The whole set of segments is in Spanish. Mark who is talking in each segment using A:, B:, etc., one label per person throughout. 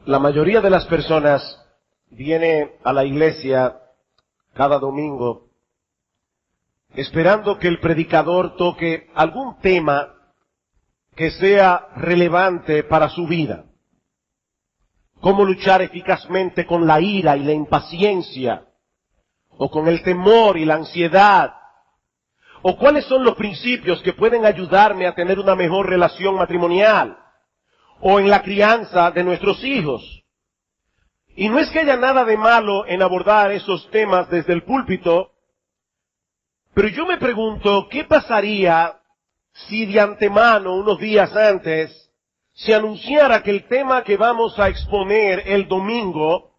A: La mayoría de las personas viene a la iglesia cada domingo esperando que el predicador toque algún tema que sea relevante para su vida. Cómo luchar eficazmente con la ira y la impaciencia, o con el temor y la ansiedad, o cuáles son los principios que pueden ayudarme a tener una mejor relación matrimonial, o en la crianza de nuestros hijos. Y no es que haya nada de malo en abordar esos temas desde el púlpito, pero yo me pregunto, ¿qué pasaría si de antemano, unos días antes, se anunciara que el tema que vamos a exponer el domingo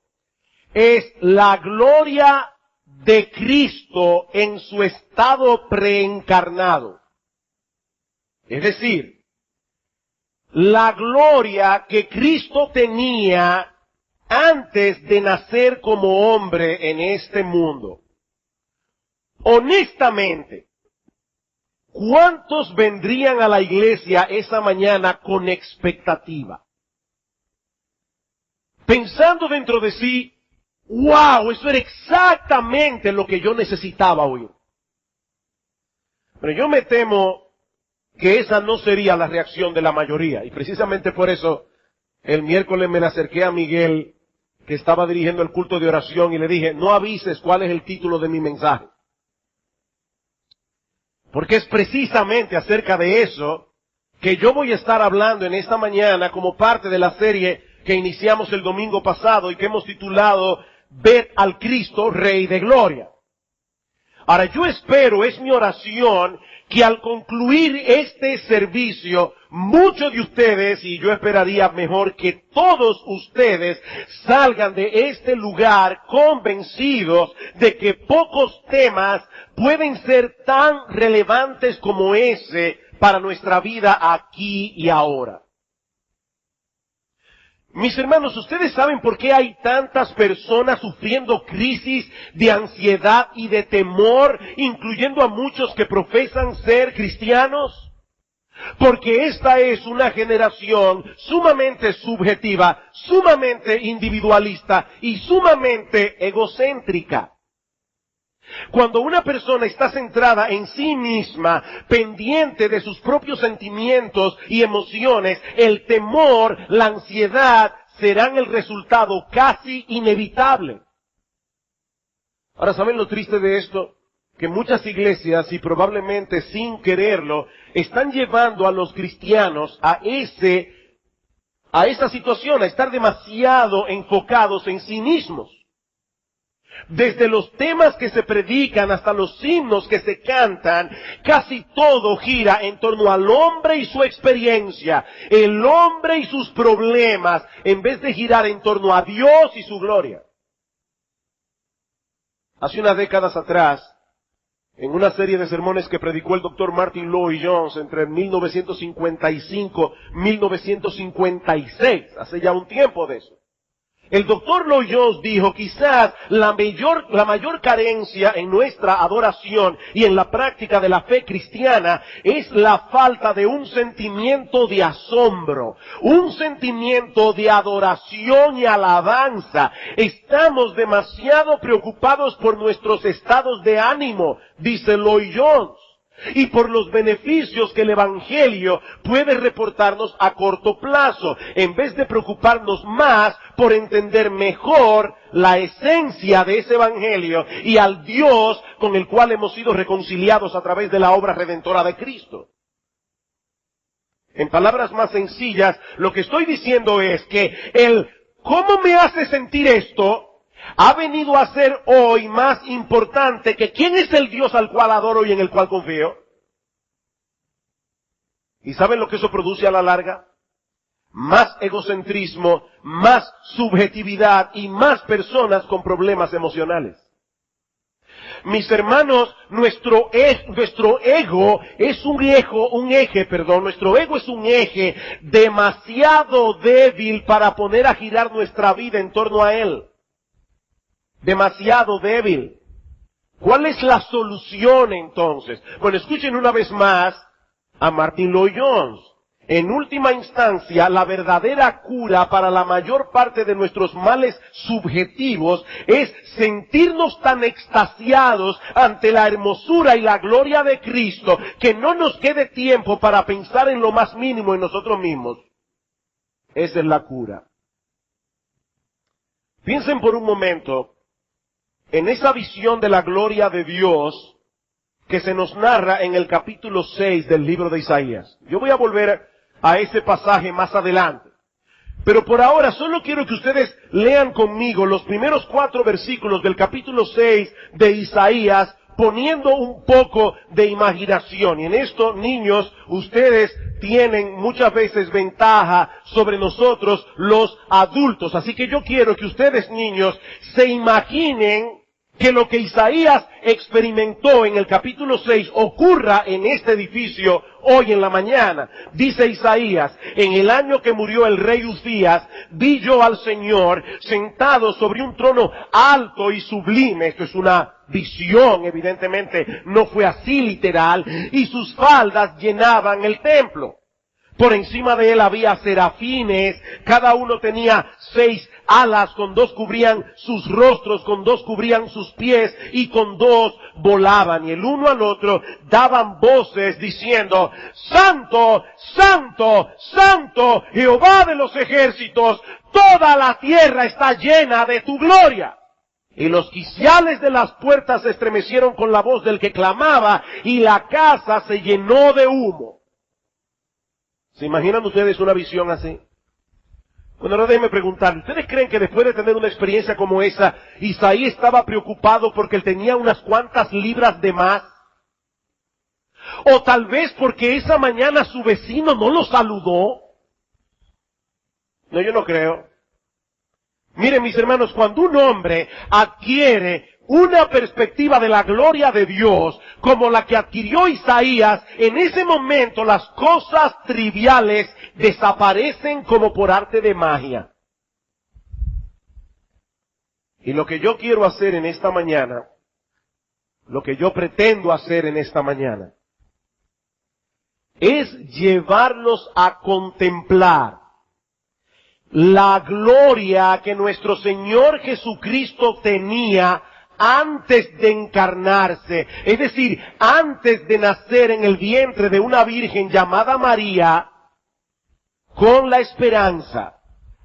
A: es la gloria de Cristo en su estado preencarnado? Es decir, la gloria que Cristo tenía antes de nacer como hombre en este mundo. Honestamente, ¿cuántos vendrían a la iglesia esa mañana con expectativa? Pensando dentro de sí, ¡wow! Eso era exactamente lo que yo necesitaba oír. Pero yo me temo que esa no sería la reacción de la mayoría. Y precisamente por eso, el miércoles me le acerqué a Miguel, que estaba dirigiendo el culto de oración, y le dije, no avises cuál es el título de mi mensaje. Porque es precisamente acerca de eso que yo voy a estar hablando en esta mañana como parte de la serie que iniciamos el domingo pasado y que hemos titulado Ved al Cristo, Rey de Gloria. Ahora, yo espero, es mi oración, que al concluir este servicio, muchos de ustedes, y yo esperaría mejor que todos ustedes, salgan de este lugar convencidos de que pocos temas pueden ser tan relevantes como ese para nuestra vida aquí y ahora. Mis hermanos, ¿ustedes saben por qué hay tantas personas sufriendo crisis de ansiedad y de temor, incluyendo a muchos que profesan ser cristianos? Porque esta es una generación sumamente subjetiva, sumamente individualista y sumamente egocéntrica. Cuando una persona está centrada en sí misma, pendiente de sus propios sentimientos y emociones, el temor, la ansiedad serán el resultado casi inevitable. Ahora, ¿saben lo triste de esto? Que muchas iglesias, y probablemente sin quererlo, están llevando a los cristianos a esa situación, a estar demasiado enfocados en sí mismos. Desde los temas que se predican hasta los himnos que se cantan, casi todo gira en torno al hombre y su experiencia, el hombre y sus problemas, en vez de girar en torno a Dios y su gloria. Hace unas décadas atrás, en una serie de sermones que predicó el Dr. Martin Lloyd-Jones entre 1955 y 1956, hace ya un tiempo de eso, el Dr. Lloyd-Jones dijo, quizás la mayor carencia en nuestra adoración y en la práctica de la fe cristiana es la falta de un sentimiento de asombro, un sentimiento de adoración y alabanza. Estamos demasiado preocupados por nuestros estados de ánimo, dice Lloyd-Jones, y por los beneficios que el Evangelio puede reportarnos a corto plazo, en vez de preocuparnos más por entender mejor la esencia de ese Evangelio y al Dios con el cual hemos sido reconciliados a través de la obra redentora de Cristo. En palabras más sencillas, lo que estoy diciendo es que el ¿cómo me hace sentir esto? Ha venido a ser hoy más importante que ¿quién es el Dios al cual adoro y en el cual confío? ¿Y saben lo que eso produce a la larga? Más egocentrismo, más subjetividad y más personas con problemas emocionales. Mis hermanos, nuestro ego es un eje demasiado débil para poner a girar nuestra vida en torno a él. Demasiado débil. ¿Cuál es la solución entonces? Bueno, escuchen una vez más a Martin Lloyd-Jones. en última instancia, la verdadera cura para la mayor parte de nuestros males subjetivos es sentirnos tan extasiados ante la hermosura y la gloria de Cristo que no nos quede tiempo para pensar en lo más mínimo en nosotros mismos. Esa es la cura. Piensen por un momento en esa visión de la gloria de Dios que se nos narra en el capítulo 6 del libro de Isaías. Yo voy a volver a ese pasaje más adelante. Pero por ahora solo quiero que ustedes lean conmigo los primeros 4 versículos del capítulo 6 de Isaías, poniendo un poco de imaginación. Y en esto, niños, ustedes tienen muchas veces ventaja sobre nosotros los adultos. Así que yo quiero que ustedes, niños, se imaginen que lo que Isaías experimentó en el capítulo 6 ocurra en este edificio hoy en la mañana. Dice Isaías, en el año que murió el rey Uzías, vi yo al Señor sentado sobre un trono alto y sublime. Esto es una visión, evidentemente no fue así literal, y sus faldas llenaban el templo. Por encima de él había serafines, cada uno tenía 6 alas, con 2 cubrían sus rostros, con 2 cubrían sus pies, y con 2 volaban. Y el uno al otro daban voces diciendo, Santo, Santo, Santo, Jehová de los ejércitos, toda la tierra está llena de tu gloria. Y los quiciales de las puertas se estremecieron con la voz del que clamaba, y la casa se llenó de humo. ¿Se imaginan ustedes una visión así? Bueno, ahora déjenme preguntar, ¿ustedes creen que después de tener una experiencia como esa, Isaías estaba preocupado porque él tenía unas cuantas libras de más? ¿O tal vez porque esa mañana su vecino no lo saludó? No, yo no creo. Miren, mis hermanos, cuando un hombre adquiere una perspectiva de la gloria de Dios, como la que adquirió Isaías, en ese momento las cosas triviales desaparecen como por arte de magia. Y lo que yo quiero hacer en esta mañana, lo que yo pretendo hacer en esta mañana, es llevarlos a contemplar la gloria que nuestro Señor Jesucristo tenía antes de encarnarse, es decir, antes de nacer en el vientre de una virgen llamada María, con la esperanza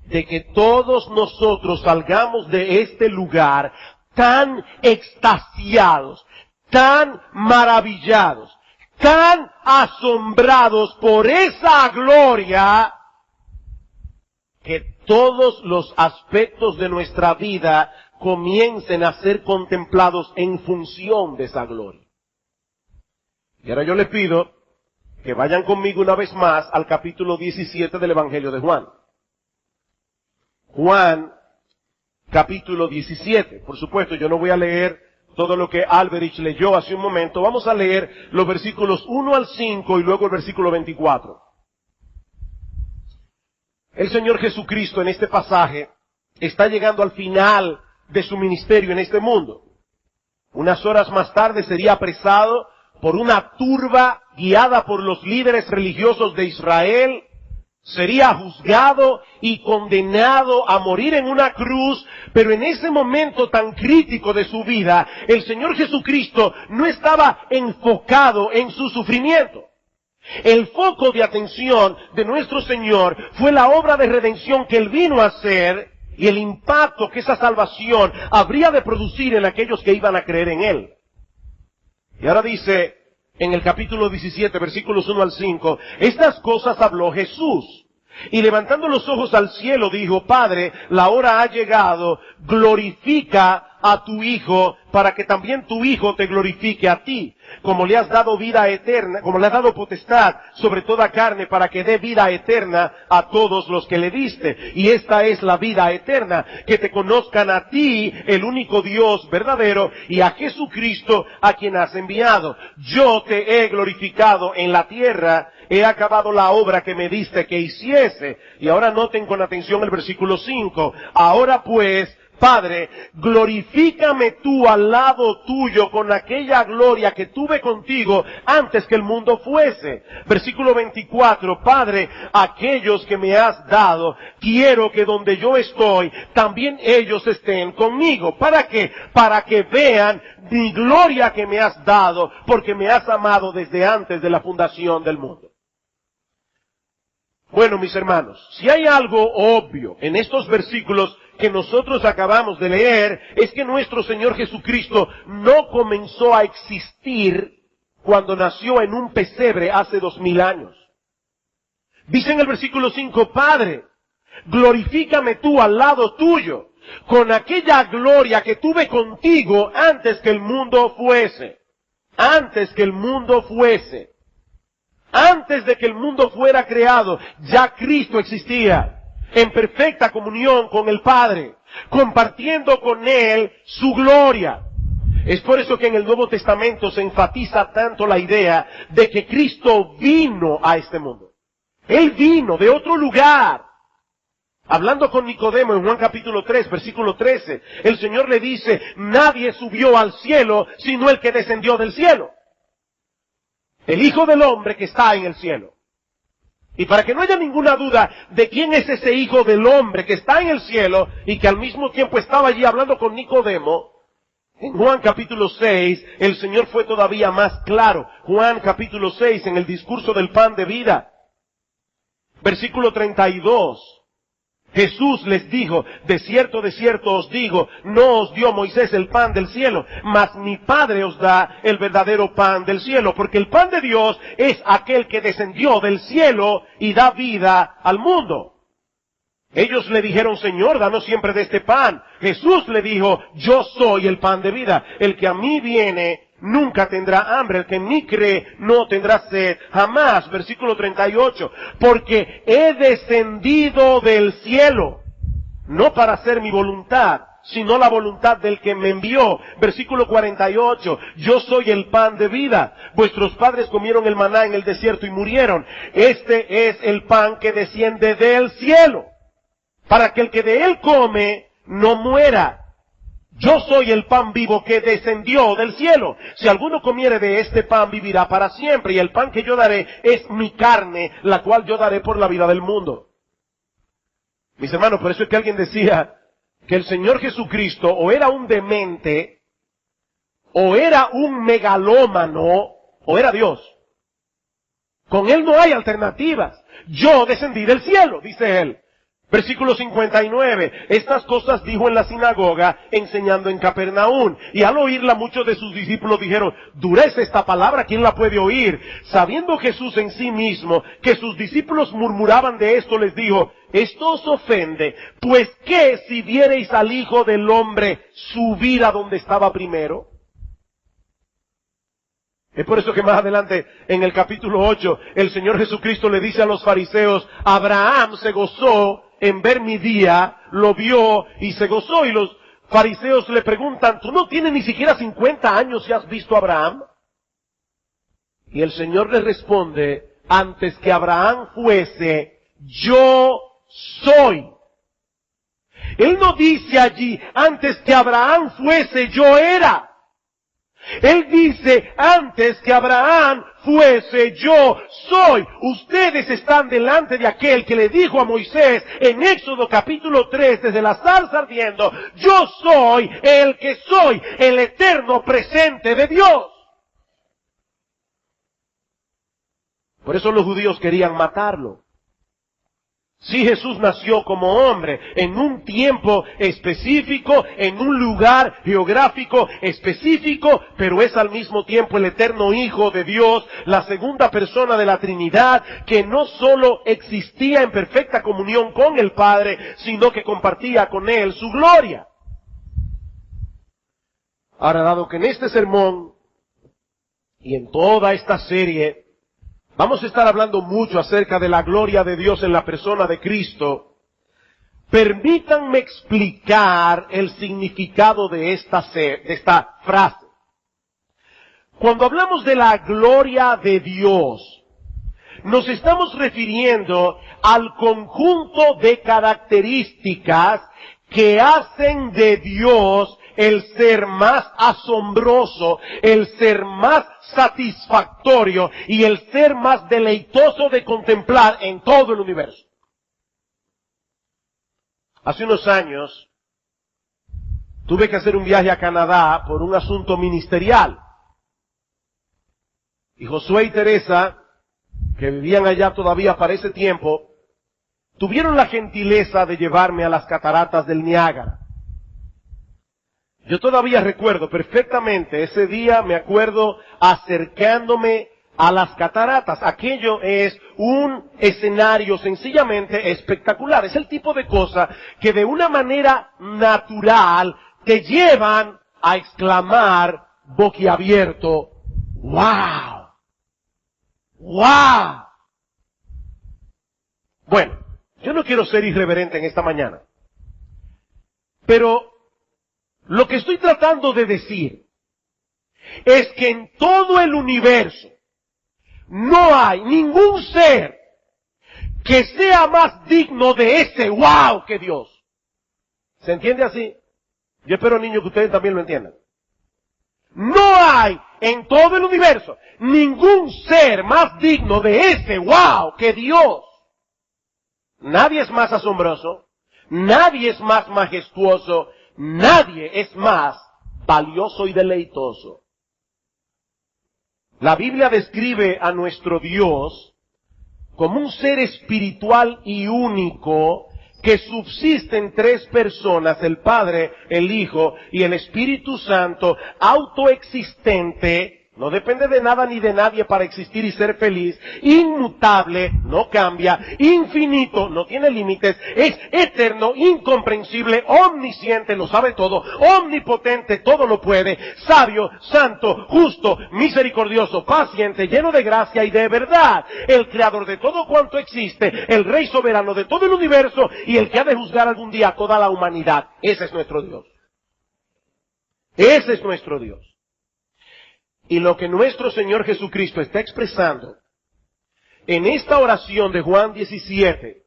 A: de que todos nosotros salgamos de este lugar tan extasiados, tan maravillados, tan asombrados por esa gloria, que todos los aspectos de nuestra vida comiencen a ser contemplados en función de esa gloria. Y ahora yo les pido que vayan conmigo una vez más al capítulo 17 del Evangelio de Juan. Juan, capítulo 17. Por supuesto, yo no voy a leer todo lo que Alberich leyó hace un momento. Vamos a leer los versículos 1 al 5 y luego el versículo 24. El Señor Jesucristo en este pasaje está llegando al final de su ministerio en este mundo. Unas horas más tarde sería apresado por una turba guiada por los líderes religiosos de Israel, sería juzgado y condenado a morir en una cruz, pero en ese momento tan crítico de su vida, el Señor Jesucristo no estaba enfocado en su sufrimiento. El foco de atención de nuestro Señor fue la obra de redención que Él vino a hacer y el impacto que esa salvación habría de producir en aquellos que iban a creer en Él. Y ahora dice en el capítulo 17, versículos 1 al 5, estas cosas habló Jesús. Y levantando los ojos al cielo dijo, Padre, la hora ha llegado, glorifica a tu Hijo, para que también tu Hijo te glorifique a ti, como le has dado vida eterna, como le has dado potestad sobre toda carne, para que dé vida eterna a todos los que le diste. Y esta es la vida eterna, que te conozcan a ti, el único Dios verdadero, y a Jesucristo, a quien has enviado. Yo te he glorificado en la tierra, he acabado la obra que me diste que hiciese. Y ahora noten con atención el versículo 5. Ahora pues, Padre, glorifícame tú al lado tuyo con aquella gloria que tuve contigo antes que el mundo fuese. Versículo 24, Padre, aquellos que me has dado, quiero que donde yo estoy, también ellos estén conmigo. ¿Para qué? Para que vean mi gloria que me has dado, porque me has amado desde antes de la fundación del mundo. Bueno, mis hermanos, si hay algo obvio en estos versículos que nosotros acabamos de leer, es que nuestro Señor Jesucristo no comenzó a existir cuando nació en un pesebre hace 2000 años. Dice en el versículo 5, Padre, glorifícame tú al lado tuyo, con aquella gloria que tuve contigo antes que el mundo fuese. Antes que el mundo fuese. Antes de que el mundo fuera creado, ya Cristo existía en perfecta comunión con el Padre, compartiendo con Él su gloria. Es por eso que en el Nuevo Testamento se enfatiza tanto la idea de que Cristo vino a este mundo. Él vino de otro lugar. Hablando con Nicodemo en Juan capítulo 3, versículo 13, el Señor le dice, nadie subió al cielo sino el que descendió del cielo. El Hijo del Hombre que está en el cielo. Y para que no haya ninguna duda de quién es ese Hijo del Hombre que está en el cielo y que al mismo tiempo estaba allí hablando con Nicodemo, en Juan capítulo 6 el Señor fue todavía más claro. Juan capítulo 6 en el discurso del pan de vida. Versículo 32. Jesús les dijo, de cierto os digo, no os dio Moisés el pan del cielo, mas mi Padre os da el verdadero pan del cielo, porque el pan de Dios es aquel que descendió del cielo y da vida al mundo. Ellos le dijeron, Señor, danos siempre de este pan. Jesús le dijo, yo soy el pan de vida, el que a mí viene nunca tendrá hambre, el que en mí cree no tendrá sed jamás. Versículo 38, porque he descendido del cielo, no para hacer mi voluntad, sino la voluntad del que me envió. Versículo 48, yo soy el pan de vida. Vuestros padres comieron el maná en el desierto y murieron. Este es el pan que desciende del cielo, para que el que de él come no muera. Yo soy el pan vivo que descendió del cielo. Si alguno comiere de este pan, vivirá para siempre. Y el pan que yo daré es mi carne, la cual yo daré por la vida del mundo. Mis hermanos, por eso es que alguien decía que el Señor Jesucristo o era un demente, o era un megalómano, o era Dios. Con Él no hay alternativas. Yo descendí del cielo, dice Él. Versículo 59, estas cosas dijo en la sinagoga, enseñando en Capernaum. Y al oírla muchos de sus discípulos dijeron, dura es esta palabra, ¿quién la puede oír? Sabiendo Jesús en sí mismo que sus discípulos murmuraban de esto, les dijo, esto os ofende, pues ¿qué si viereis al Hijo del Hombre subir a donde estaba primero? Es por eso que más adelante, en el capítulo 8, el Señor Jesucristo le dice a los fariseos, Abraham se gozó en ver mi día, lo vio y se gozó. Y los fariseos le preguntan, ¿tú no tienes ni siquiera 50 años y has visto a Abraham? Y el Señor les responde, antes que Abraham fuese, yo soy. Él no dice allí, antes que Abraham fuese, yo era. Él dice, antes que Abraham fuese, yo soy. Ustedes están delante de aquel que le dijo a Moisés en Éxodo capítulo 3, desde la zarza ardiendo, yo soy el que soy, el eterno presente de Dios. Por eso los judíos querían matarlo. Sí, Jesús nació como hombre en un tiempo específico, en un lugar geográfico específico, pero es al mismo tiempo el eterno Hijo de Dios, la segunda persona de la Trinidad, que no solo existía en perfecta comunión con el Padre, sino que compartía con Él su gloria. Ahora, dado que en este sermón y en toda esta serie vamos a estar hablando mucho acerca de la gloria de Dios en la persona de Cristo, permítanme explicar el significado de esta frase. Cuando hablamos de la gloria de Dios, nos estamos refiriendo al conjunto de características que hacen de Dios el ser más asombroso, el ser más satisfactorio y el ser más deleitoso de contemplar en todo el universo. Hace unos años tuve que hacer un viaje a Canadá por un asunto ministerial. Y Josué y Teresa, que vivían allá todavía para ese tiempo, tuvieron la gentileza de llevarme a las cataratas del Niágara. Yo todavía recuerdo perfectamente ese día, me acuerdo acercándome a las cataratas. Aquello es un escenario sencillamente espectacular. Es el tipo de cosa que de una manera natural te llevan a exclamar boquiabierto, ¡wow! ¡Wow! Bueno, yo no quiero ser irreverente en esta mañana, pero lo que estoy tratando de decir es que en todo el universo no hay ningún ser que sea más digno de ese wow que Dios. ¿Se entiende así? Yo espero, niños, que ustedes también lo entiendan. No hay en todo el universo ningún ser más digno de ese wow que Dios. Nadie es más asombroso, nadie es más majestuoso, nadie es más valioso y deleitoso. La Biblia describe a nuestro Dios como un ser espiritual y único que subsiste en tres personas, el Padre, el Hijo y el Espíritu Santo, autoexistente, no depende de nada ni de nadie para existir y ser feliz, inmutable, no cambia, infinito, no tiene límites, es eterno, incomprensible, omnisciente, lo sabe todo, omnipotente, todo lo puede, sabio, santo, justo, misericordioso, paciente, lleno de gracia y de verdad, el creador de todo cuanto existe, el rey soberano de todo el universo y el que ha de juzgar algún día a toda la humanidad. Ese es nuestro Dios. Ese es nuestro Dios. Y lo que nuestro Señor Jesucristo está expresando en esta oración de Juan 17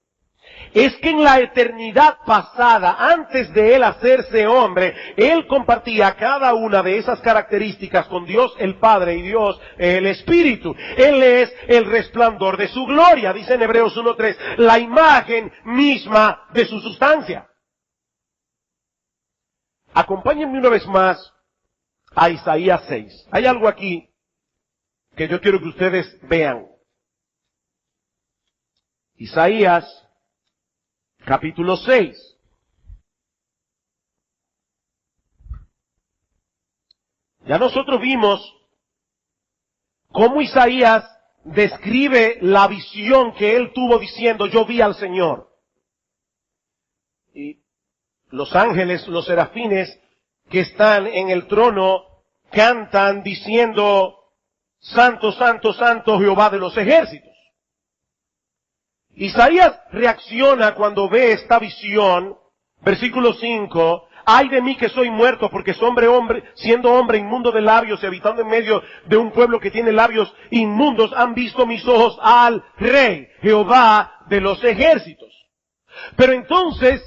A: es que en la eternidad pasada, antes de Él hacerse hombre, Él compartía cada una de esas características con Dios el Padre y Dios el Espíritu. Él es el resplandor de su gloria, dice en Hebreos 1:3, la imagen misma de su sustancia. Acompáñenme una vez más a Isaías 6. Hay algo aquí que yo quiero que ustedes vean. Isaías, capítulo 6. Ya nosotros vimos cómo Isaías describe la visión que él tuvo diciendo, yo vi al Señor. Y los ángeles, los serafines que están en el trono, cantan diciendo, Santo, Santo, Santo, Jehová de los ejércitos. Isaías reacciona cuando ve esta visión, versículo 5, ay de mí que soy muerto, porque siendo hombre inmundo de labios y habitando en medio de un pueblo que tiene labios inmundos, han visto mis ojos al Rey, Jehová de los ejércitos. Pero entonces,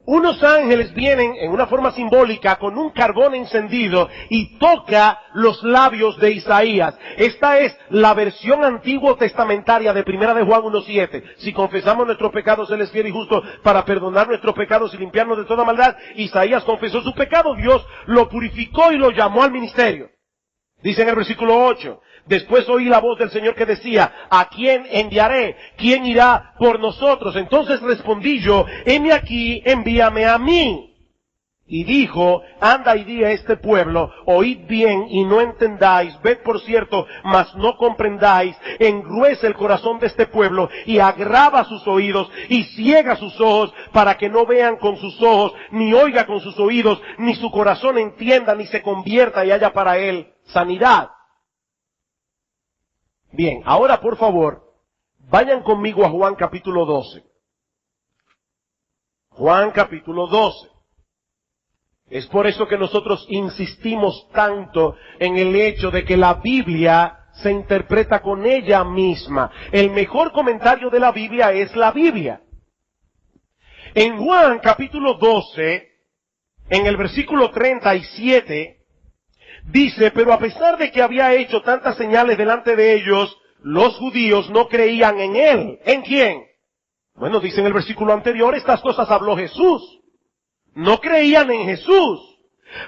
A: unos ángeles vienen en una forma simbólica con un carbón encendido y toca los labios de Isaías. Esta es la versión antiguo testamentaria de Primera de Juan 1:7. Si confesamos nuestros pecados, Él es fiel y justo para perdonar nuestros pecados y limpiarnos de toda maldad. Isaías confesó su pecado, Dios lo purificó y lo llamó al ministerio. Dice en el versículo 8, después oí la voz del Señor que decía, ¿a quién enviaré? ¿Quién irá por nosotros? Entonces respondí yo, heme aquí, envíame a mí. Y dijo, anda y di a este pueblo, oíd bien y no entendáis, ved por cierto, mas no comprendáis, engruece el corazón de este pueblo y agrava sus oídos y ciega sus ojos para que no vean con sus ojos, ni oiga con sus oídos, ni su corazón entienda, ni se convierta y haya para él sanidad. Bien, ahora por favor, vayan conmigo a Juan capítulo 12. Juan capítulo 12. Es por eso que nosotros insistimos tanto en el hecho de que la Biblia se interpreta con ella misma. El mejor comentario de la Biblia es la Biblia. En Juan capítulo 12, en el versículo 37, dice, pero a pesar de que había hecho tantas señales delante de ellos, los judíos no creían en él. ¿En quién? Bueno, dice en el versículo anterior, estas cosas habló Jesús. No creían en Jesús.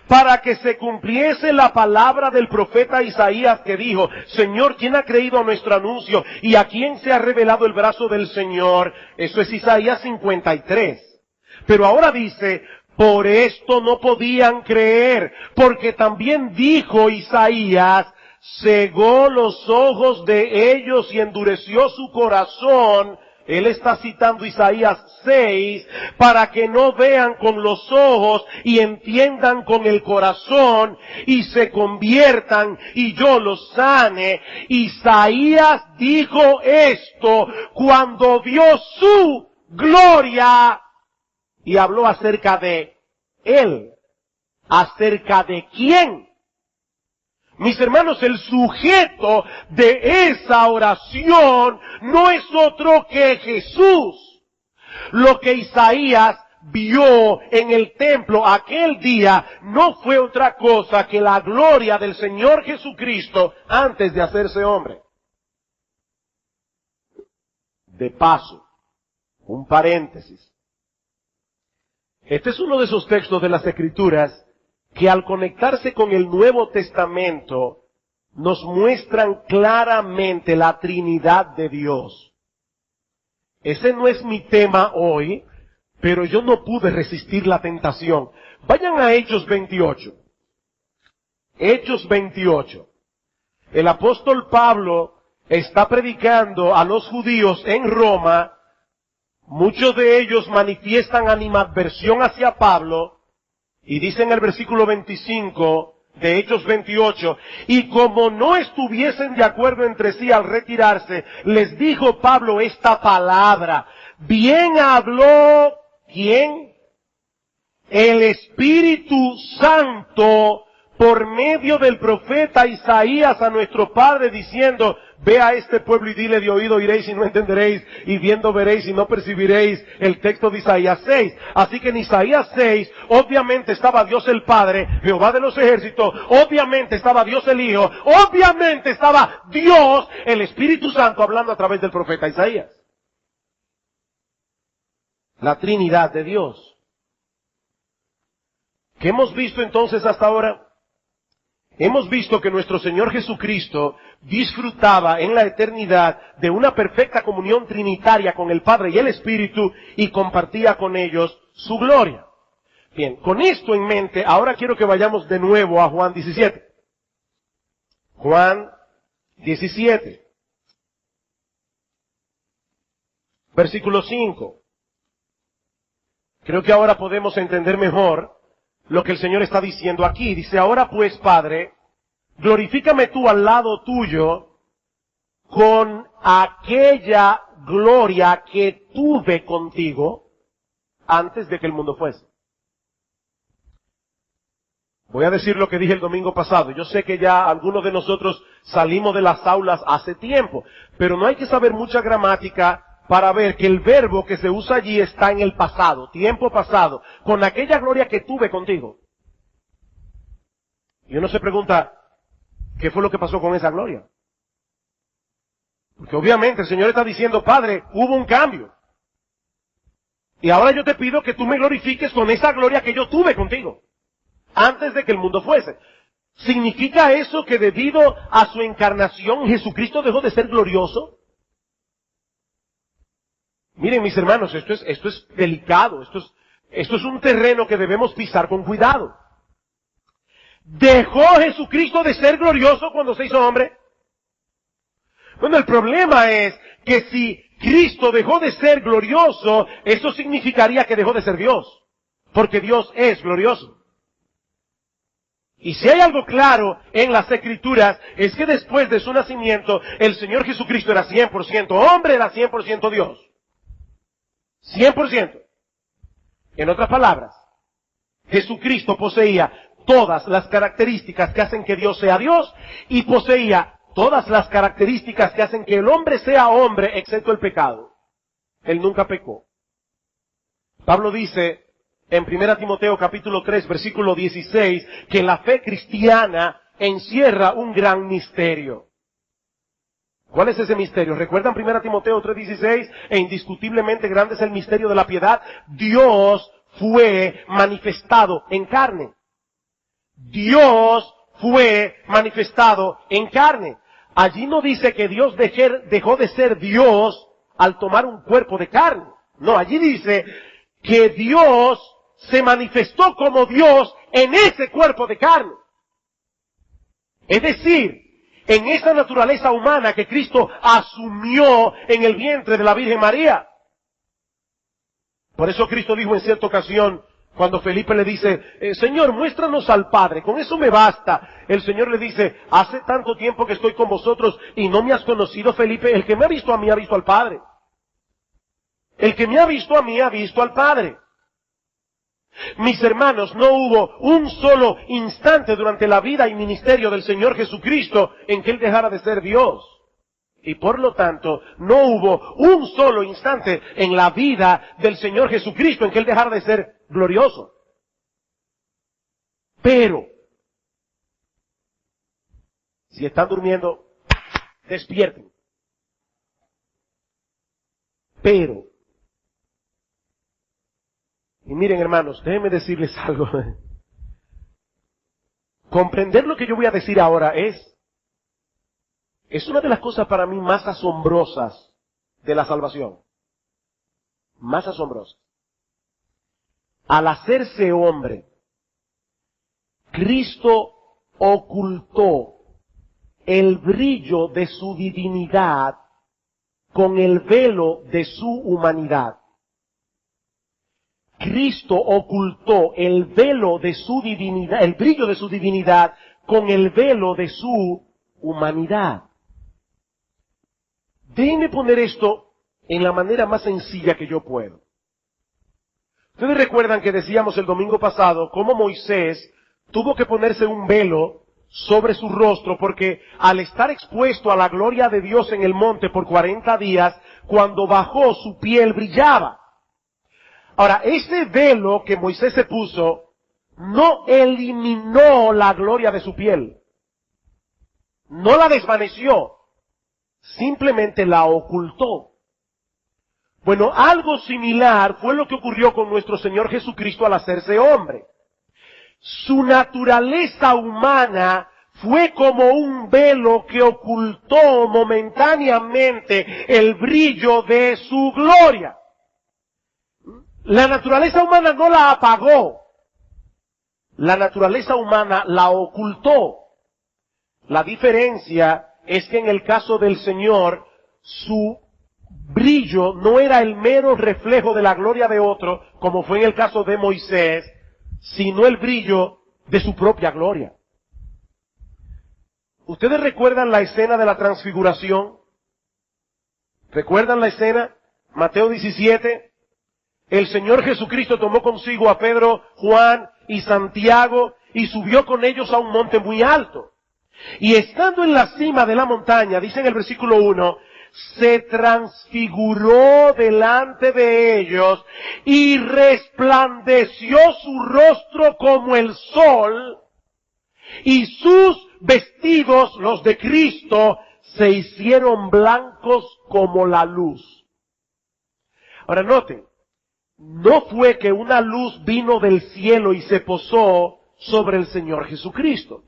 A: Para que se cumpliese la palabra del profeta Isaías que dijo, Señor, ¿quién ha creído a nuestro anuncio? ¿Y a quién se ha revelado el brazo del Señor? Eso es Isaías 53. Pero ahora dice, por esto no podían creer, porque también dijo Isaías, cegó los ojos de ellos y endureció su corazón. Él está citando Isaías 6, para que no vean con los ojos y entiendan con el corazón y se conviertan y yo los sane. Isaías dijo esto cuando vio su gloria y habló acerca de él. ¿Acerca de quién? Mis hermanos, el sujeto de esa oración no es otro que Jesús. Lo que Isaías vio en el templo aquel día no fue otra cosa que la gloria del Señor Jesucristo antes de hacerse hombre. De paso, un paréntesis. Este es uno de esos textos de las Escrituras que al conectarse con el Nuevo Testamento nos muestran claramente la Trinidad de Dios. Ese no es mi tema hoy, pero yo no pude resistir la tentación. Vayan a Hechos 28. Hechos 28. El apóstol Pablo está predicando a los judíos en Roma. Muchos de ellos manifiestan animadversión hacia Pablo. Y dice en el versículo 25 de Hechos 28, y como no estuviesen de acuerdo entre sí al retirarse, les dijo Pablo esta palabra, bien habló, ¿quién? El Espíritu Santo por medio del profeta Isaías a nuestro Padre diciendo, ve a este pueblo y dile de oído oiréis y no entenderéis, y viendo veréis y no percibiréis, el texto de Isaías 6. Así que en Isaías 6, obviamente estaba Dios el Padre, Jehová de los ejércitos, obviamente estaba Dios el Hijo, obviamente estaba Dios, el Espíritu Santo, hablando a través del profeta Isaías. La Trinidad de Dios. ¿Qué hemos visto entonces hasta ahora? Hemos visto que nuestro Señor Jesucristo disfrutaba en la eternidad de una perfecta comunión trinitaria con el Padre y el Espíritu y compartía con ellos su gloria. Bien, con esto en mente, ahora quiero que vayamos de nuevo a Juan 17. Juan 17. Versículo 5. Creo que ahora podemos entender mejor lo que el Señor está diciendo aquí. Dice, ahora pues, Padre, glorifícame tú al lado tuyo con aquella gloria que tuve contigo antes de que el mundo fuese. Voy a decir lo que dije el domingo pasado. Yo sé que ya algunos de nosotros salimos de las aulas hace tiempo, pero no hay que saber mucha gramática para ver que el verbo que se usa allí está en el pasado, tiempo pasado, con aquella gloria que tuve contigo. Y uno se pregunta, ¿qué fue lo que pasó con esa gloria? Porque obviamente el Señor está diciendo, Padre, hubo un cambio. Y ahora yo te pido que tú me glorifiques con esa gloria que yo tuve contigo, antes de que el mundo fuese. ¿Significa eso que debido a su encarnación Jesucristo dejó de ser glorioso? Miren, mis hermanos, esto es delicado, esto es un terreno que debemos pisar con cuidado. ¿Dejó Jesucristo de ser glorioso cuando se hizo hombre? Bueno, el problema es que si Cristo dejó de ser glorioso, eso significaría que dejó de ser Dios, porque Dios es glorioso. Y si hay algo claro en las Escrituras, es que después de su nacimiento, el Señor Jesucristo era 100% hombre, era 100% Dios. 100%. En otras palabras, Jesucristo poseía todas las características que hacen que Dios sea Dios y poseía todas las características que hacen que el hombre sea hombre, excepto el pecado. Él nunca pecó. Pablo dice en 1 Timoteo capítulo 3 versículo 16 que la fe cristiana encierra un gran misterio. ¿Cuál es ese misterio? ¿Recuerdan 1 Timoteo 3:16? E indiscutiblemente grande es el misterio de la piedad. Dios fue manifestado en carne. Dios fue manifestado en carne. Allí no dice que Dios dejó de ser Dios al tomar un cuerpo de carne. No, allí dice que Dios se manifestó como Dios en ese cuerpo de carne. Es decir, en esa naturaleza humana que Cristo asumió en el vientre de la Virgen María. Por eso Cristo dijo en cierta ocasión, cuando Felipe le dice, Señor, muéstranos al Padre, con eso me basta. El Señor le dice, hace tanto tiempo que estoy con vosotros y no me has conocido, Felipe. El que me ha visto a mí ha visto al Padre. El que me ha visto a mí ha visto al Padre. Mis hermanos, no hubo un solo instante durante la vida y ministerio del Señor Jesucristo en que Él dejara de ser Dios. Y por lo tanto, no hubo un solo instante en la vida del Señor Jesucristo en que Él dejara de ser glorioso. Pero, si están durmiendo, despierten. Pero, y miren hermanos, déjenme decirles algo. Comprender lo que yo voy a decir ahora es una de las cosas para mí más asombrosas de la salvación. Más asombrosas. Al hacerse hombre, Cristo ocultó el brillo de su divinidad con el velo de su humanidad. Cristo ocultó el velo de su divinidad, el brillo de su divinidad con el velo de su humanidad. Déjenme poner esto en la manera más sencilla que yo puedo. Ustedes recuerdan que decíamos el domingo pasado cómo Moisés tuvo que ponerse un velo sobre su rostro porque al estar expuesto a la gloria de Dios en el monte por 40 días, cuando bajó su piel brillaba. Ahora, ese velo que Moisés se puso no eliminó la gloria de su piel. No la desvaneció. Simplemente la ocultó. Bueno, algo similar fue lo que ocurrió con nuestro Señor Jesucristo al hacerse hombre. Su naturaleza humana fue como un velo que ocultó momentáneamente el brillo de su gloria. La naturaleza humana no la apagó. La naturaleza humana la ocultó. La diferencia es que en el caso del Señor, su brillo no era el mero reflejo de la gloria de otro, como fue en el caso de Moisés, sino el brillo de su propia gloria. ¿Ustedes recuerdan la escena de la transfiguración? ¿Recuerdan la escena? Mateo 17. El Señor Jesucristo tomó consigo a Pedro, Juan y Santiago y subió con ellos a un monte muy alto. Y estando en la cima de la montaña, dice en el versículo 1, se transfiguró delante de ellos y resplandeció su rostro como el sol y sus vestidos, los de Cristo, se hicieron blancos como la luz. Ahora noten, no fue que una luz vino del cielo y se posó sobre el Señor Jesucristo.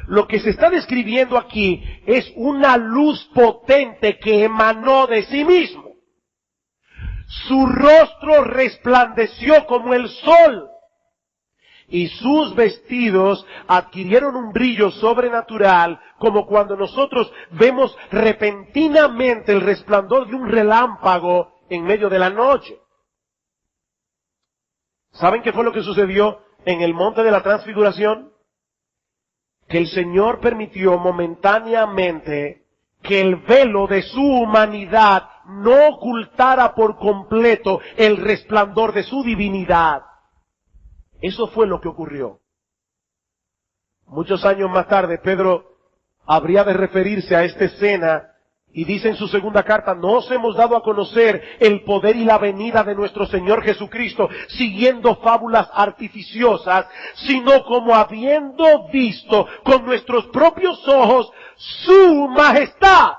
A: Lo que se está describiendo aquí es una luz potente que emanó de sí mismo. Su rostro resplandeció como el sol y sus vestidos adquirieron un brillo sobrenatural, como cuando nosotros vemos repentinamente el resplandor de un relámpago en medio de la noche. ¿Saben qué fue lo que sucedió en el monte de la transfiguración? Que el Señor permitió momentáneamente que el velo de su humanidad no ocultara por completo el resplandor de su divinidad. Eso fue lo que ocurrió. Muchos años más tarde, Pedro habría de referirse a esta escena Y dice en su segunda carta, no os hemos dado a conocer el poder y la venida de nuestro Señor Jesucristo, siguiendo fábulas artificiosas, sino como habiendo visto con nuestros propios ojos su majestad.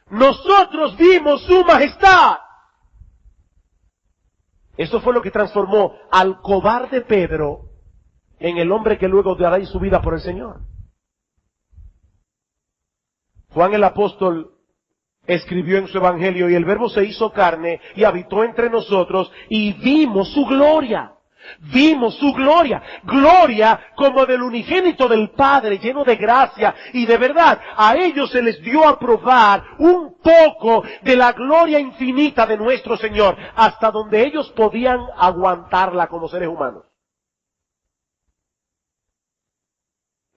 A: Nosotros vimos su majestad. Eso fue lo que transformó al cobarde Pedro en el hombre que luego dará su vida por el Señor. Juan el apóstol escribió en su evangelio, y el Verbo se hizo carne y habitó entre nosotros y vimos su gloria. Vimos su gloria, gloria como del unigénito del Padre, lleno de gracia y de verdad. A ellos se les dio a probar un poco de la gloria infinita de nuestro Señor, hasta donde ellos podían aguantarla como seres humanos.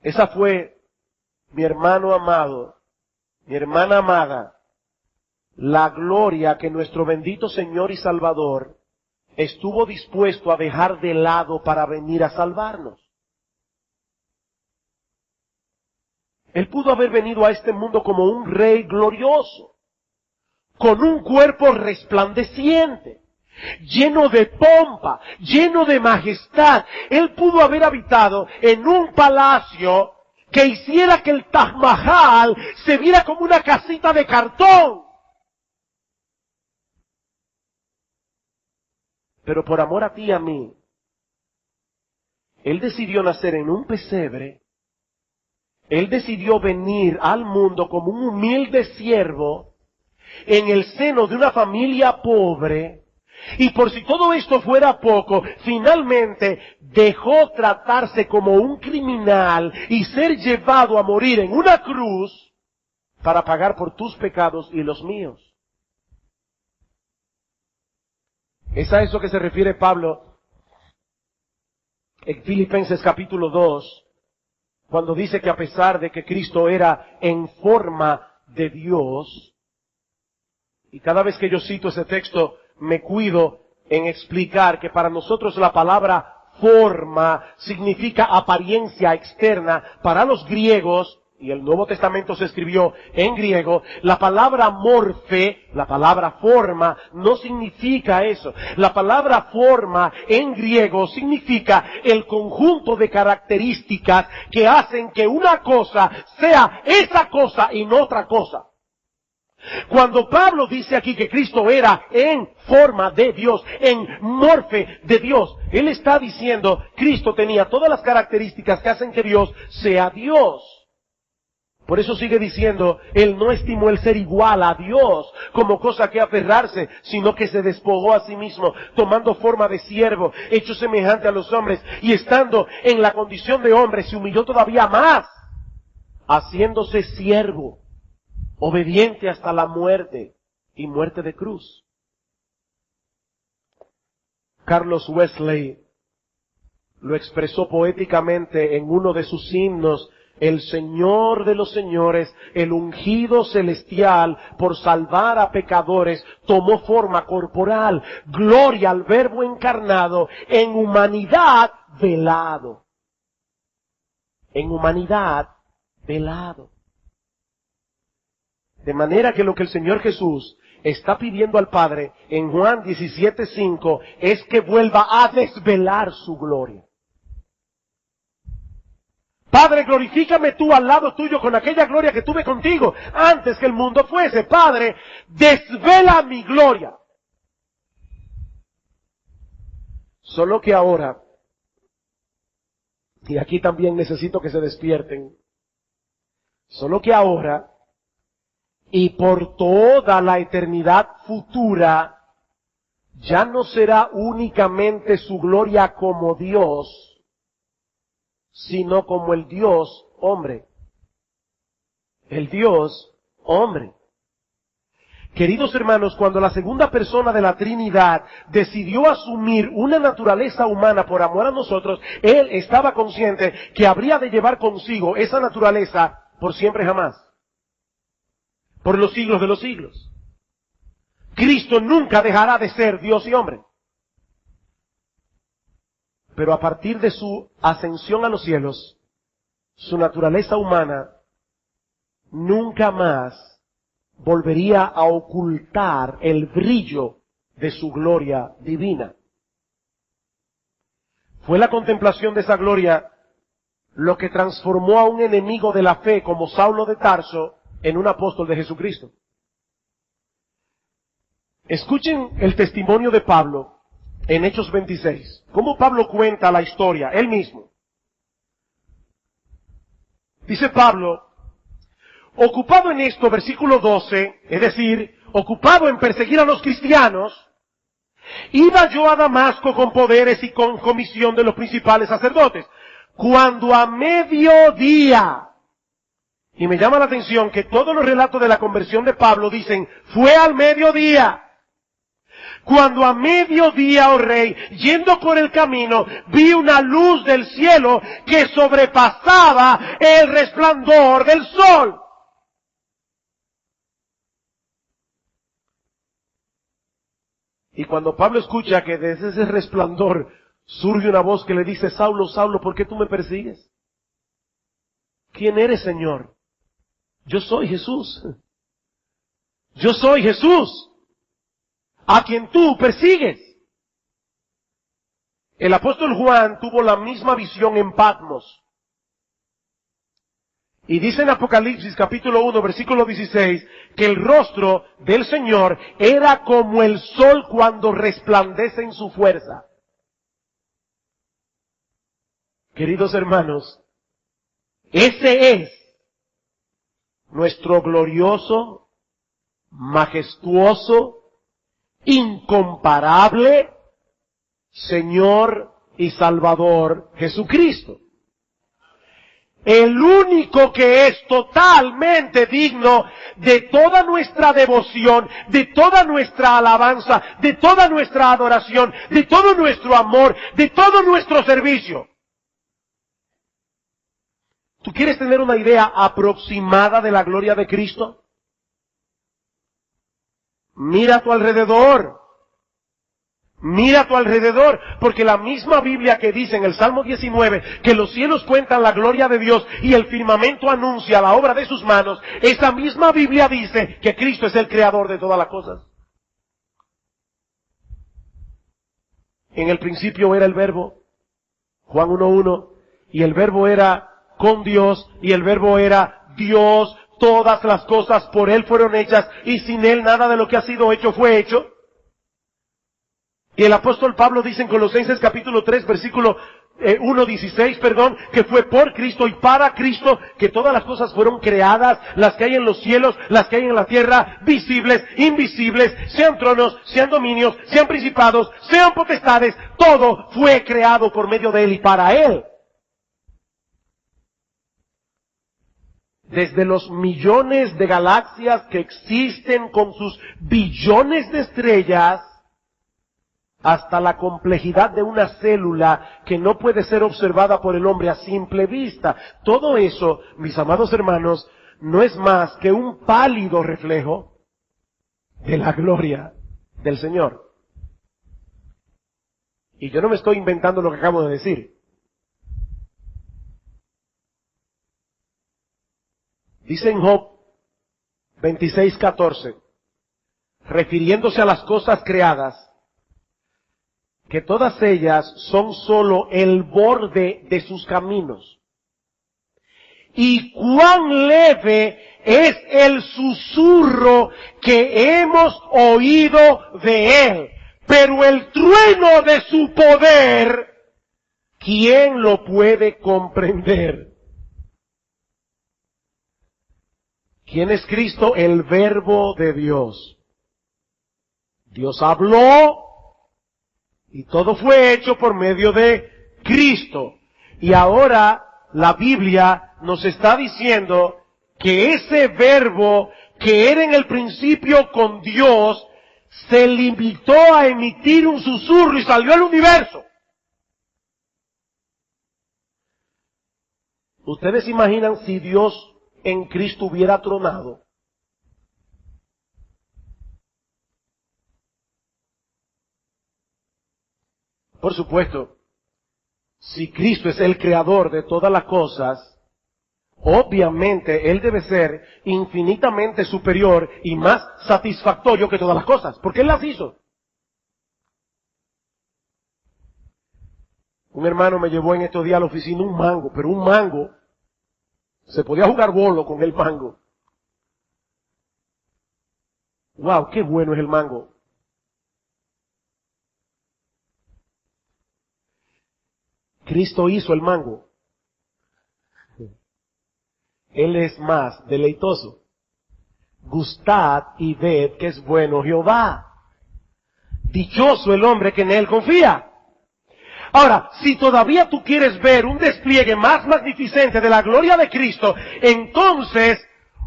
A: Esa fue, mi hermano amado, mi hermana amada, la gloria que nuestro bendito Señor y Salvador estuvo dispuesto a dejar de lado para venir a salvarnos. Él pudo haber venido a este mundo como un rey glorioso, con un cuerpo resplandeciente, lleno de pompa, lleno de majestad. Él pudo haber habitado en un palacio que hiciera que el Taj Mahal se viera como una casita de cartón. Pero por amor a ti y a mí, Él decidió nacer en un pesebre. Él decidió venir al mundo como un humilde siervo en el seno de una familia pobre. Y por si todo esto fuera poco, finalmente dejó tratarse como un criminal y ser llevado a morir en una cruz para pagar por tus pecados y los míos. Es a eso que se refiere Pablo en Filipenses capítulo 2, cuando dice que a pesar de que Cristo era en forma de Dios, y cada vez que yo cito ese texto me cuido en explicar que para nosotros la palabra forma significa apariencia externa. Para los griegos, y el Nuevo Testamento se escribió en griego, la palabra morfe, la palabra forma, no significa eso. La palabra forma en griego significa el conjunto de características que hacen que una cosa sea esa cosa y no otra cosa. Cuando Pablo dice aquí que Cristo era en forma de Dios, en morfe de Dios, él está diciendo, Cristo tenía todas las características que hacen que Dios sea Dios. Por eso sigue diciendo, Él no estimó el ser igual a Dios como cosa que aferrarse, sino que se despojó a sí mismo, tomando forma de siervo, hecho semejante a los hombres, y estando en la condición de hombre, se humilló todavía más, haciéndose siervo, obediente hasta la muerte, y muerte de cruz. Carlos Wesley lo expresó poéticamente en uno de sus himnos: el Señor de los señores, el ungido celestial, por salvar a pecadores, tomó forma corporal, gloria al Verbo encarnado, en humanidad velado. En humanidad velado. De manera que lo que el Señor Jesús está pidiendo al Padre en Juan 17:5 es que vuelva a desvelar su gloria. Padre, glorifícame tú al lado tuyo con aquella gloria que tuve contigo antes que el mundo fuese. Padre, desvela mi gloria. Solo que ahora, y aquí también necesito que se despierten, solo que ahora, y por toda la eternidad futura, ya no será únicamente su gloria como Dios, sino como el Dios hombre. El Dios hombre. Queridos hermanos, cuando la segunda persona de la Trinidad decidió asumir una naturaleza humana por amor a nosotros, Él estaba consciente que habría de llevar consigo esa naturaleza por siempre jamás. Por los siglos de los siglos. Cristo nunca dejará de ser Dios y hombre. Pero a partir de su ascensión a los cielos, su naturaleza humana nunca más volvería a ocultar el brillo de su gloria divina. Fue la contemplación de esa gloria lo que transformó a un enemigo de la fe como Saulo de Tarso en un apóstol de Jesucristo. Escuchen el testimonio de Pablo en Hechos 26. Cómo Pablo cuenta la historia, él mismo. Dice Pablo, ocupado en esto, versículo 12, es decir, ocupado en perseguir a los cristianos, iba yo a Damasco con poderes y con comisión de los principales sacerdotes. Cuando a mediodía, y me llama la atención que todos los relatos de la conversión de Pablo dicen, fue al mediodía. Cuando a mediodía, oh rey, yendo por el camino, vi una luz del cielo que sobrepasaba el resplandor del sol. Y cuando Pablo escucha que desde ese resplandor surge una voz que le dice, Saulo, Saulo, ¿por qué tú me persigues? ¿Quién eres, Señor? Yo soy Jesús. Yo soy Jesús, a quien tú persigues. El apóstol Juan tuvo la misma visión en Patmos. Y dice en Apocalipsis capítulo 1 versículo 16 que el rostro del Señor era como el sol cuando resplandece en su fuerza. Queridos hermanos, ese es nuestro glorioso, majestuoso, incomparable Señor y Salvador Jesucristo. El único que es totalmente digno de toda nuestra devoción, de toda nuestra alabanza, de toda nuestra adoración, de todo nuestro amor, de todo nuestro servicio. ¿Tú quieres tener una idea aproximada de la gloria de Cristo? Mira a tu alrededor. Mira a tu alrededor, porque la misma Biblia que dice en el Salmo 19 que los cielos cuentan la gloria de Dios y el firmamento anuncia la obra de sus manos, esa misma Biblia dice que Cristo es el creador de todas las cosas. En el principio era el Verbo, Juan 1:1, y el Verbo era con Dios, y el Verbo era Dios, todas las cosas por Él fueron hechas, y sin Él nada de lo que ha sido hecho fue hecho. Y el apóstol Pablo dice en Colosenses capítulo 3, versículo 1:16, que fue por Cristo y para Cristo que todas las cosas fueron creadas, las que hay en los cielos, las que hay en la tierra, visibles, invisibles, sean tronos, sean dominios, sean principados, sean potestades, todo fue creado por medio de Él y para Él. Desde los millones de galaxias que existen con sus billones de estrellas, hasta la complejidad de una célula que no puede ser observada por el hombre a simple vista. Todo eso, mis amados hermanos, no es más que un pálido reflejo de la gloria del Señor. Y yo no me estoy inventando lo que acabo de decir. Dice en Job 26:14, refiriéndose a las cosas creadas, que todas ellas son sólo el borde de sus caminos. Y cuán leve es el susurro que hemos oído de Él. Pero el trueno de su poder, ¿quién lo puede comprender? ¿Quién es Cristo? El Verbo de Dios. Dios habló, y todo fue hecho por medio de Cristo. Y ahora la Biblia nos está diciendo que ese verbo que era en el principio con Dios, se limitó a emitir un susurro y salió al universo. ¿Ustedes imaginan si Dios en Cristo hubiera tronado? Por supuesto, si Cristo es el creador de todas las cosas, obviamente Él debe ser infinitamente superior y más satisfactorio que todas las cosas, porque Él las hizo. Un hermano me llevó en estos días a la oficina un mango, pero un mango, se podía jugar bolo con el mango. ¡Wow! ¡Qué bueno es el mango! Cristo hizo el mango. Él es más deleitoso. Gustad y ved que es bueno Jehová. Dichoso el hombre que en Él confía. Ahora, si todavía tú quieres ver un despliegue más magnificente de la gloria de Cristo, entonces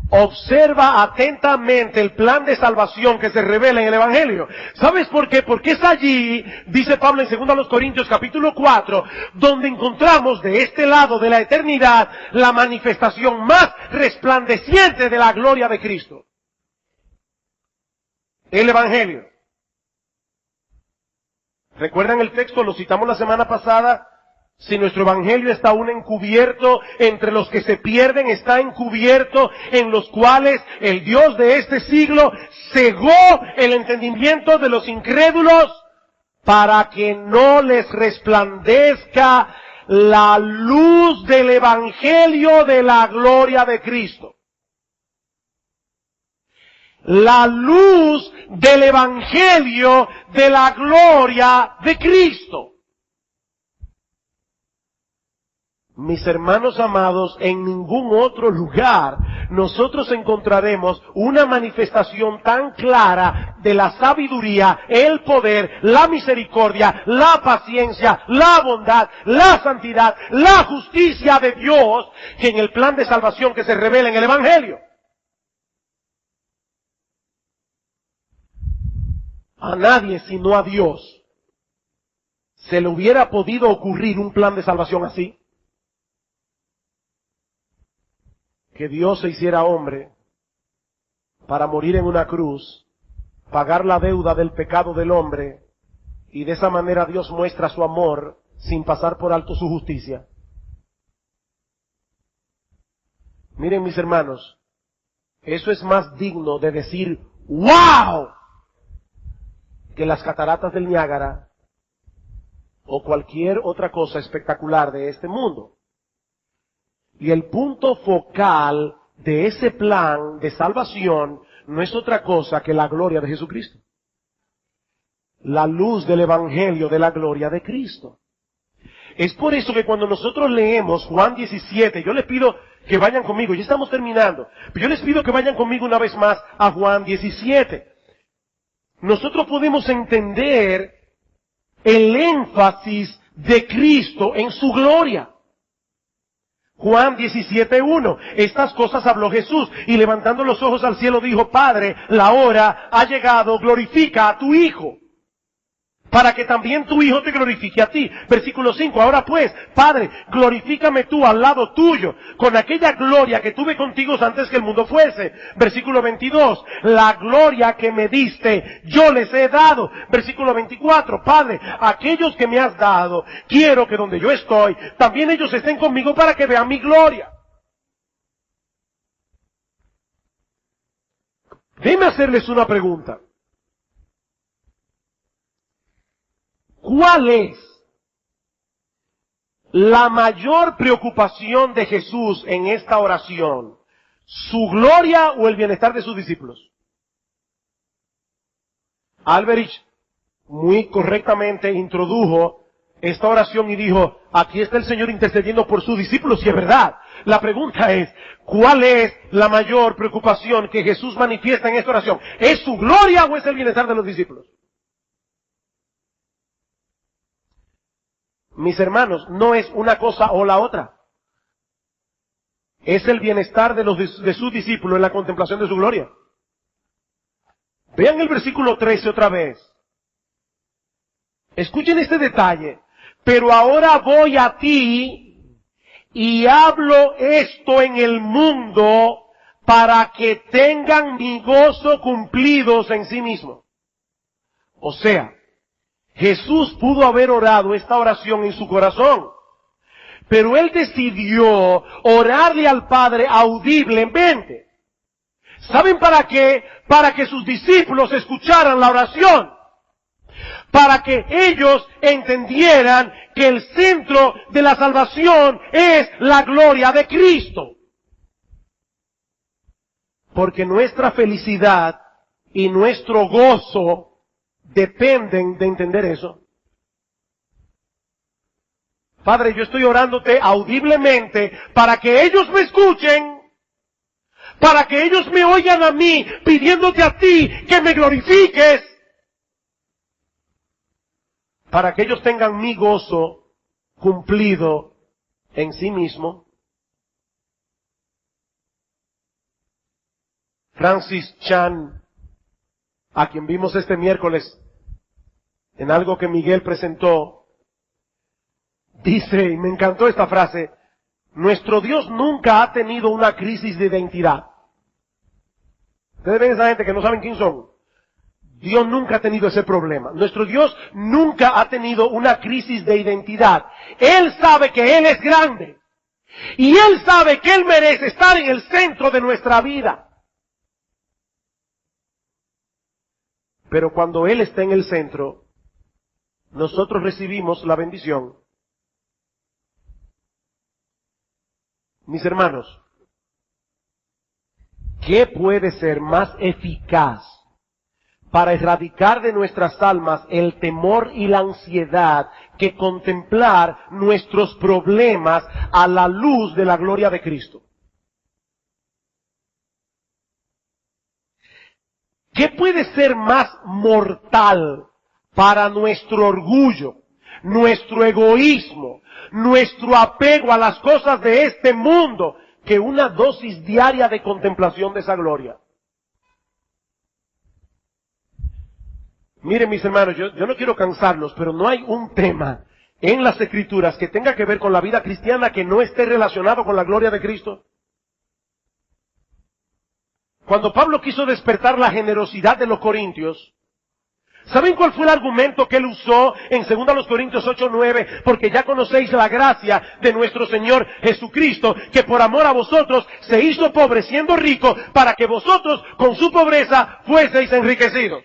A: observa atentamente el plan de salvación que se revela en el Evangelio. ¿Sabes por qué? Porque es allí, dice Pablo en 2 Corintios capítulo 4, donde encontramos de este lado de la eternidad la manifestación más resplandeciente de la gloria de Cristo. El Evangelio. ¿Recuerdan el texto? Lo citamos la semana pasada. Si nuestro evangelio está aún encubierto entre los que se pierden, está encubierto en los cuales el Dios de este siglo cegó el entendimiento de los incrédulos para que no les resplandezca la luz del evangelio de la gloria de Cristo. La luz del evangelio de la gloria de Cristo. Mis hermanos amados, en ningún otro lugar nosotros encontraremos una manifestación tan clara de la sabiduría, el poder, la misericordia, la paciencia, la bondad, la santidad, la justicia de Dios que en el plan de salvación que se revela en el Evangelio. A nadie sino a Dios se le hubiera podido ocurrir un plan de salvación así. Que Dios se hiciera hombre para morir en una cruz, pagar la deuda del pecado del hombre, y de esa manera Dios muestra su amor sin pasar por alto su justicia. Miren mis hermanos, eso es más digno de decir ¡wow! Que las cataratas del Niágara o cualquier otra cosa espectacular de este mundo. Y el punto focal de ese plan de salvación no es otra cosa que la gloria de Jesucristo. La luz del evangelio de la gloria de Cristo. Es por eso que cuando nosotros leemos Juan 17, yo les pido que vayan conmigo, ya estamos terminando, pero yo les pido que vayan conmigo una vez más a Juan 17. Nosotros podemos entender el énfasis de Cristo en su gloria. Juan 17:1. Estas cosas habló Jesús y levantando los ojos al cielo dijo: Padre, la hora ha llegado, glorifica a tu Hijo, para que también tu Hijo te glorifique a ti. Versículo 5. Ahora pues, Padre, glorifícame tú al lado tuyo, con aquella gloria que tuve contigo antes que el mundo fuese. Versículo 22. La gloria que me diste, yo les he dado. Versículo 24. Padre, aquellos que me has dado, quiero que donde yo estoy, también ellos estén conmigo para que vean mi gloria. Déjenme hacerles una pregunta. ¿Cuál es la mayor preocupación de Jesús en esta oración? ¿Su gloria o el bienestar de sus discípulos? Alberich muy correctamente introdujo esta oración y dijo: aquí está el Señor intercediendo por sus discípulos, y es verdad. La pregunta es, ¿cuál es la mayor preocupación que Jesús manifiesta en esta oración? ¿Es su gloria o es el bienestar de los discípulos? Mis hermanos, no es una cosa o la otra. Es el bienestar de sus discípulos en la contemplación de su gloria. Vean el versículo 13 otra vez. Escuchen este detalle. Pero ahora voy a ti y hablo esto en el mundo para que tengan mi gozo cumplidos en sí mismo. O sea, Jesús pudo haber orado esta oración en su corazón, Pero él decidió orarle al Padre audiblemente. ¿Saben para qué? Para que sus discípulos escucharan la oración. Para que ellos entendieran que el centro de la salvación es la gloria de Cristo. Porque nuestra felicidad y nuestro gozo dependen de entender eso. Padre, yo estoy orándote audiblemente para que ellos me escuchen, para que ellos me oigan a mí, pidiéndote a ti que me glorifiques, para que ellos tengan mi gozo cumplido en sí mismo. Francis Chan, a quien vimos este miércoles en algo que Miguel presentó, dice, y me encantó esta frase, nuestro Dios nunca ha tenido una crisis de identidad. Ustedes ven esa gente que no saben quién son. Dios nunca ha tenido ese problema. Nuestro Dios nunca ha tenido una crisis de identidad. Él sabe que Él es grande. Y Él sabe que Él merece estar en el centro de nuestra vida. Pero cuando Él está en el centro, nosotros recibimos la bendición. Mis hermanos, ¿qué puede ser más eficaz para erradicar de nuestras almas el temor y la ansiedad que contemplar nuestros problemas a la luz de la gloria de Cristo? ¿Qué puede ser más mortal para nuestro orgullo, nuestro egoísmo, nuestro apego a las cosas de este mundo que una dosis diaria de contemplación de esa gloria? Miren, mis hermanos, yo no quiero cansarlos, pero no hay un tema en las Escrituras que tenga que ver con la vida cristiana que no esté relacionado con la gloria de Cristo. Cuando Pablo quiso despertar la generosidad de los corintios, ¿saben cuál fue el argumento que él usó en 2 Corintios 8:9? Porque ya conocéis la gracia de nuestro Señor Jesucristo, que por amor a vosotros se hizo pobre siendo rico, para que vosotros con su pobreza fueseis enriquecidos.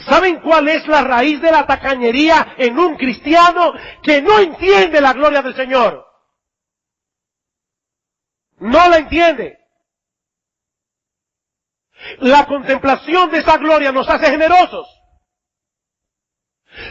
A: ¿Saben cuál es la raíz de la tacañería en un cristiano? Que no entiende la gloria del Señor. No la entiende. La contemplación de esa gloria nos hace generosos.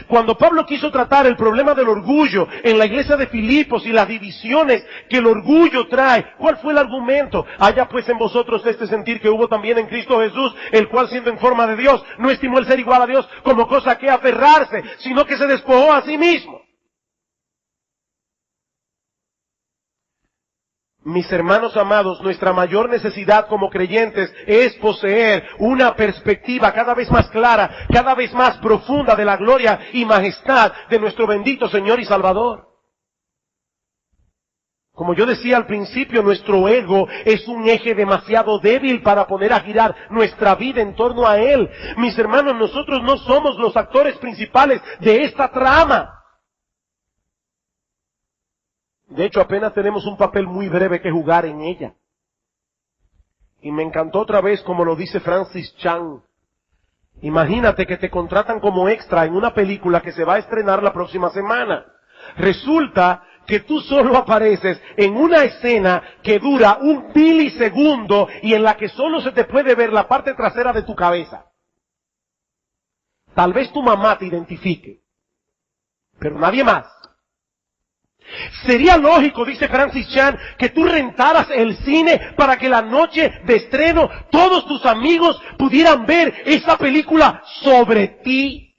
A: Cuando Pablo quiso tratar el problema del orgullo en la iglesia de Filipos y las divisiones que el orgullo trae, ¿cuál fue el argumento? Haya pues en vosotros este sentir que hubo también en Cristo Jesús, el cual siendo en forma de Dios, no estimó el ser igual a Dios como cosa que aferrarse, sino que se despojó a sí mismo. Mis hermanos amados, nuestra mayor necesidad como creyentes es poseer una perspectiva cada vez más clara, cada vez más profunda de la gloria y majestad de nuestro bendito Señor y Salvador. Como yo decía al principio, nuestro ego es un eje demasiado débil para poner a girar nuestra vida en torno a Él. Mis hermanos, nosotros no somos los actores principales de esta trama. De hecho, apenas tenemos un papel muy breve que jugar en ella. Y me encantó otra vez como lo dice Francis Chan. Imagínate que te contratan como extra en una película que se va a estrenar la próxima semana. Resulta que tú solo apareces en una escena que dura 1 milisegundo y en la que solo se te puede ver la parte trasera de tu cabeza. Tal vez tu mamá te identifique, pero nadie más. Sería lógico, dice Francis Chan, que tú rentaras el cine para que la noche de estreno todos tus amigos pudieran ver esa película sobre ti.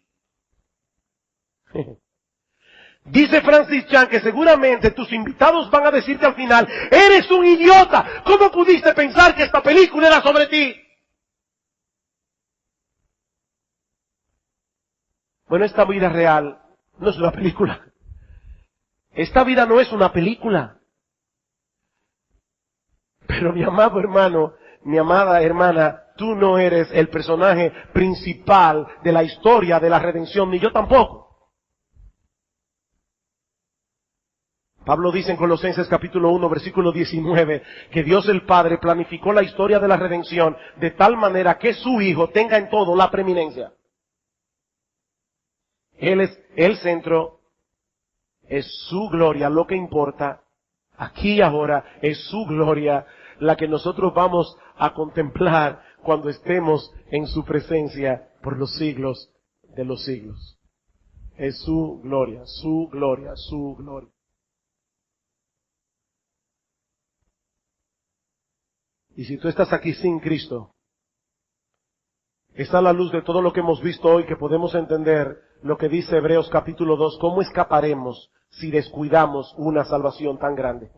A: Dice Francis Chan que seguramente tus invitados van a decirte al final, eres un idiota, ¿cómo pudiste pensar que esta película era sobre ti? Bueno, esta vida real no es una película. Esta vida no es una película. Pero mi amado hermano, mi amada hermana, tú no eres el personaje principal de la historia de la redención, ni yo tampoco. Pablo dice en Colosenses capítulo 1, versículo 19, que Dios el Padre planificó la historia de la redención de tal manera que su Hijo tenga en todo la preeminencia. Él es el centro, es su gloria lo que importa. Aquí y ahora es su gloria la que nosotros vamos a contemplar cuando estemos en su presencia por los siglos de los siglos. Es su gloria, su gloria, su gloria. Y si tú estás aquí sin Cristo, está a la luz de todo lo que hemos visto hoy que podemos entender lo que dice Hebreos capítulo 2, ¿cómo escaparemos si descuidamos una salvación tan grande?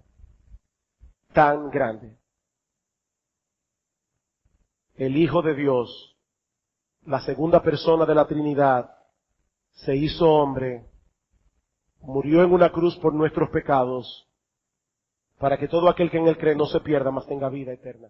A: Tan grande. El Hijo de Dios, la segunda persona de la Trinidad, se hizo hombre, murió en una cruz por nuestros pecados, para que todo aquel que en él cree no se pierda, mas tenga vida eterna.